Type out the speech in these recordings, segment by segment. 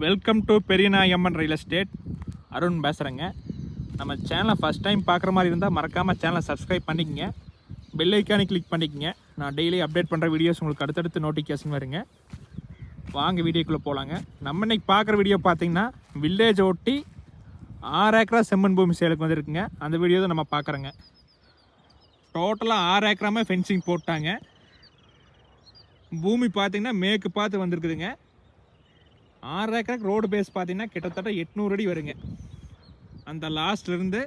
Welcome to Periyanayamman real estate. Arun பேசுகிறேங்க. நம்ம சேனலை ஃபஸ்ட் டைம் பார்க்குற மாதிரி இருந்தால் மறக்காமல் சேனலை சப்ஸ்கிரைப் பண்ணிக்கங்க. பெல் ஐக்கானை கிளிக் பண்ணிக்கங்க. நான் டெய்லி அப்டேட் பண்ணுற வீடியோஸ் உங்களுக்கு அடுத்தடுத்து நோட்டிஃபிகேஷன் வருங்க. வாங்க வீடியோக்குள்ளே போகலாங்க. நம்ம இன்றைக்கி பார்க்குற வீடியோ பார்த்திங்கன்னா வில்லேஜ் ஒட்டி 6 ஏக்கரா செம்மண் பூமி சேலுக்கு வந்துருக்குங்க. அந்த வீடியோ தான் நம்ம பார்க்குறோங்க. டோட்டலாக 6 ஏக்கராமே ஃபென்சிங் போட்டாங்க. பூமி பார்த்திங்கன்னா மேற்கு பார்த்து வந்திருக்குதுங்க. 6 ஏக்கருக்கு ரோடு பேஸ் பார்த்தீங்கன்னா கிட்டத்தட்ட 800 அடி வருங்க. அந்த லாஸ்ட்லேருந்து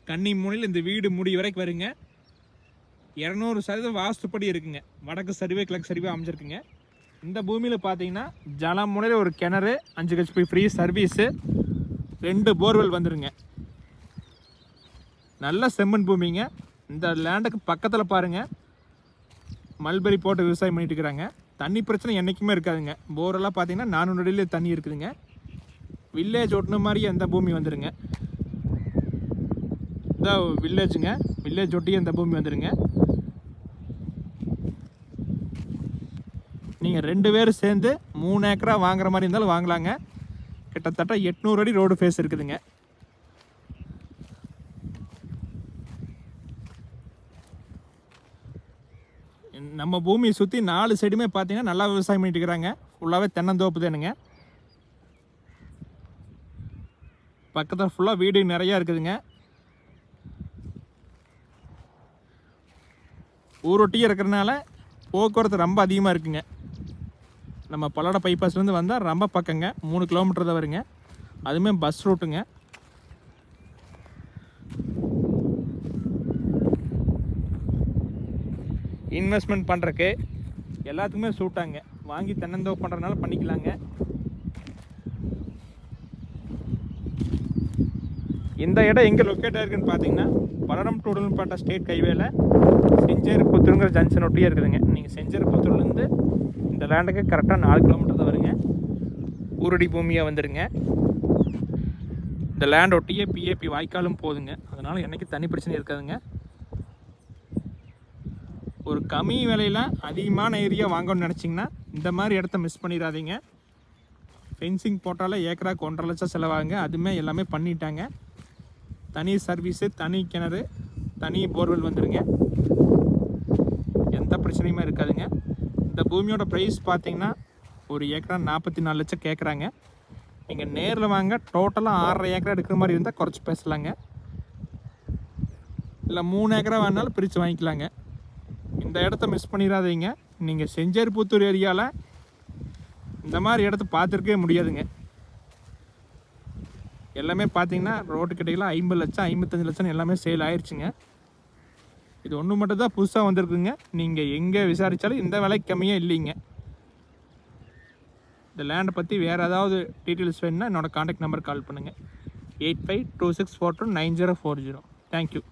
கன்னி மூலையில் இந்த வீடு முடி வரைக்கும் வருங்க. 200% வாஸ்துப்படி இருக்குங்க. வடக்கு சரிவே கிழக்கு சரிவே அமைஞ்சிருக்குங்க. இந்த பூமியில் பார்த்தீங்கன்னா ஜலம் முனையில் ஒரு கிணறு, 5 HP ஃப்ரீ சர்வீஸு, 2 போர்வெல் வந்துருங்க. நல்ல செம்மண் பூமிங்க. இந்த லேண்டுக்கு பக்கத்தில் பாருங்கள் மல்பெரி போட்டு விவசாயம் பண்ணிட்டு இருக்கிறாங்க. தண்ணி பிரச்சனை என்றைக்குமே இருக்காதுங்க. போரெல்லாம் பார்த்தீங்கன்னா 400 அடியில் தண்ணி இருக்குதுங்க. வில்லேஜ் ஒட்டின மாதிரி அந்த பூமி வந்துடுங்க. இதான் வில்லேஜுங்க. வில்லேஜ் ஒட்டியே அந்த பூமி வந்துடுங்க. நீங்கள் 2 பேரும் சேர்ந்து 3 ஏக்கரா வாங்குற மாதிரி இருந்தாலும் வாங்கலாங்க. கிட்டத்தட்ட 800 அடி ரோடு ஃபேஸ் இருக்குதுங்க. நம்ம பூமியை சுற்றி 4 சைடுமே பார்த்தீங்கன்னா நல்லா விவசாயம் பண்ணிட்டு இருக்கிறாங்க. ஃபுல்லாகவே தென்னந்தோப்பு தானுங்க. பக்கத்தில் ஃபுல்லாக வீடு நிறையா இருக்குதுங்க. ஊரொட்டியே இருக்கிறதுனால போக்குவரத்து ரொம்ப அதிகமாக இருக்குங்க. நம்ம பல்லட பைபாஸ்லேருந்து வந்தால் ரொம்ப பக்கங்க. 3 கிலோமீட்டர் தான் வருங்க. அதுவுமே பஸ் ரூட்டுங்க. இன்வெஸ்ட்மெண்ட் பண்ணுறக்கு எல்லாத்துக்குமே சூட்டாங்க. வாங்கி தென்னந்தோப்பு பண்ணுறதுனால பண்ணிக்கலாங்க. இந்த இடம் எங்கே லொக்கேட் ஆகிருக்குன்னு பார்த்தீங்கன்னா பல்லடம் டு உடுமல்பேட்டை ஸ்டேட் ஹைவேல செஞ்சேரிப்புத்தூருங்கிற ஜங்ஷன் ஒட்டியே இருக்குதுங்க. நீங்கள் செஞ்சேரிப்புத்தூர்லேருந்து இந்த லேண்டுக்கு கரெக்டாக 4 கிலோமீட்டர் தான் வருங்க. ஊரடி பூமியாக வந்துடுங்க. இந்த லேண்ட் ஒட்டியே பிஏபி வாய்க்காலும் போகுதுங்க. அதனால் என்றைக்கு தண்ணி பிரச்சனை இருக்காதுங்க. ஒரு கம்மி விலையில் அதிகமான ஏரியா வாங்கணும்னு நினச்சிங்கன்னா இந்த மாதிரி இடத்த மிஸ் பண்ணிடாதீங்க. ஃபென்சிங் போட்டாலே ஏக்கராக்கு 1.5 லட்சம் செலவாகுங்க. அதுவுமே எல்லாமே பண்ணிட்டாங்க. தனி சர்வீஸு, தனி கிணறு, தனி போர்வெல் வந்துடுங்க. எந்த பிரச்சனையுமே இருக்காதுங்க. இந்த பூமியோட ப்ரைஸ் பார்த்தீங்கன்னா ஒரு ஏக்கரா 44 லட்சம் கேட்குறாங்க. நீங்கள் நேரில் வாங்க. டோட்டலாக 6.5 ஏக்கரா எடுக்கிற மாதிரி இருந்தால் குறைச்சி பேசலாங்க. இல்லை 3 ஏக்கரா வேணாலும் பிரித்து வாங்கிக்கலாங்க. இந்த இடத்த மிஸ் பண்ணிடாதீங்க. நீங்கள் செஞ்சேரிப்புத்தூர் ஏரியாவில் இந்த மாதிரி இடத்த பார்த்துருக்கவே முடியாதுங்க. எல்லாமே பார்த்தீங்கன்னா ரோட்டு கிட்டையில் 50 லட்சம் 55 லட்சம் எல்லாமே சேல் ஆயிடுச்சுங்க. இது ஒன்று மட்டும் தான் புதுசாக வந்திருக்குங்க. நீங்கள் எங்கே விசாரித்தாலும் இந்த விலைக்கு கம்மியாக இல்லைங்க. இந்த லேண்டை பற்றி வேறு ஏதாவது டீட்டெயில்ஸ் வேணுன்னா என்னோடய கான்டாக்ட் நம்பர் கால் பண்ணுங்கள். 8526429040. தேங்க்யூ.